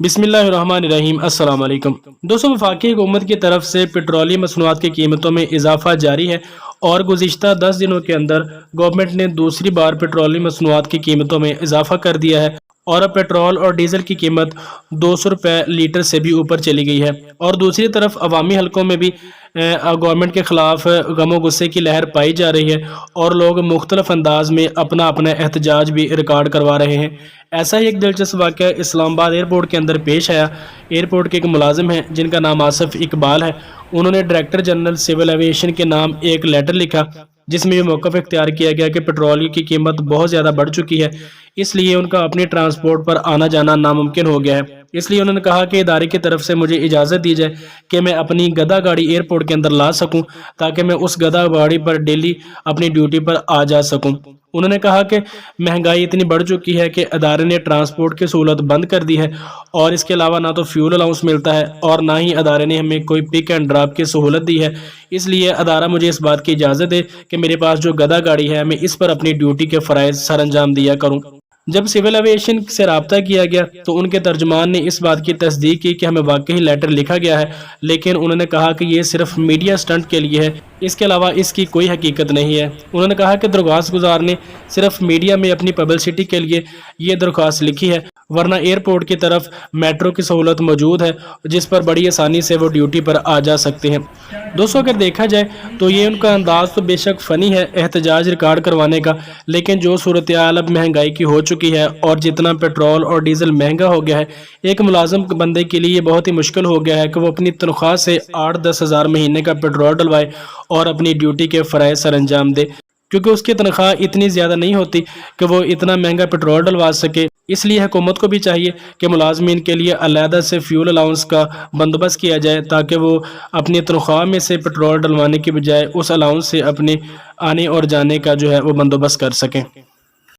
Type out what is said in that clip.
बिस्मिल्लाहिर्रहमानिर्रहीम। अस्सलाम वालेकुम दोस्तों, वफाकी हुकूमत की तरफ से पेट्रोलियम मसनूआत की कीमतों में इजाफा जारी है और गुज़िश्ता 10 दिनों के अंदर गवर्नमेंट ने दूसरी बार पेट्रोलियम मसनूआत की कीमतों में इजाफा कर दिया है और अब पेट्रोल और डीजल की कीमत 200 रुपये लीटर से भी ऊपर चली गई है। और दूसरी तरफ अवामी हलकों में भी गवर्नमेंट के ख़िलाफ़ गमो गुस्से की लहर पाई जा रही है और लोग मुख्तलिफ अंदाज में अपना अपना एहतजाज भी रिकॉर्ड करवा रहे हैं। ऐसा ही एक दिलचस्प वाक़या इस्लामाबाद एयरपोर्ट के अंदर पेश आया। एयरपोर्ट के एक मुलाजिम हैं जिनका नाम आसिफ इकबाल है। उन्होंने डायरेक्टर जनरल सिविल एविएशन के नाम एक लेटर लिखा जिसमें ये मौक़िफ़ इख्तियार किया गया कि पेट्रोल की कीमत बहुत ज़्यादा बढ़ चुकी है, इसलिए उनका अपनी ट्रांसपोर्ट पर आना जाना नामुमकिन हो गया है। इसलिए उन्होंने कहा कि इदारे की तरफ से मुझे इजाज़त दी जाए कि मैं अपनी गधा गाड़ी एयरपोर्ट के अंदर ला सकूं ताकि मैं उस गधा गाड़ी पर डेली अपनी ड्यूटी पर आ जा सकूं। उन्होंने कहा कि महंगाई इतनी बढ़ चुकी है कि अदारे ने ट्रांसपोर्ट की सहूलत बंद कर दी है और इसके अलावा ना तो फ्यूल अलाउंस मिलता है और ना ही अदारे ने हमें कोई पिक एंड ड्रॉप की सहूलत दी है। इसलिए अदारा मुझे इस बात की इजाज़त दे कि मेरे पास जो गधा गाड़ी है मैं इस पर अपनी ड्यूटी के फ़राइज़ सर अंजाम दिया करूँ। जब सिविल एविएशन से रब्ता किया गया तो उनके तर्जुमान ने इस बात की तस्दीक की कि हमें वाकई लेटर लिखा गया है, लेकिन उन्होंने कहा कि ये सिर्फ मीडिया स्टंट के लिए है, इसके अलावा इसकी कोई हकीकत नहीं है। उन्होंने कहा कि दरख्वास्त गुजार ने सिर्फ मीडिया में अपनी पब्लिसिटी के लिए ये दरख्वास्त लिखी है, वरना एयरपोर्ट की तरफ मेट्रो की सहूलत मौजूद है जिस पर बड़ी आसानी से वो ड्यूटी पर आ जा सकते हैं। दोस्तों, अगर देखा जाए तो ये उनका अंदाज़ तो बेशक फ़नी है एहतजाज रिकॉर्ड करवाने का, लेकिन जो सूरत हाल अब महंगाई की हो चुकी है और जितना पेट्रोल और डीजल महंगा हो गया है, एक मुलाजिम बंदे के लिए ये बहुत ही मुश्किल हो गया है कि वो अपनी तनख्वाह से 8-10 हज़ार महीने का पेट्रोल डलवाए और अपनी ड्यूटी के फ़राइज़ सर अंजाम दे, क्योंकि उसकी तनख्वाह इतनी ज़्यादा नहीं होती कि वो इतना महंगा पेट्रोल डलवा सके। इसलिए हुकूमत को भी चाहिए कि मुलाजमीन के लिए अलहदा से फ्यूल अलाउंस का बंदोबस्त किया जाए ताकि वो अपनी तनख्वाह में से पेट्रोल डलवाने की बजाय उस अलाउंस से अपने आने और जाने का जो है वो बंदोबस्त कर सकें।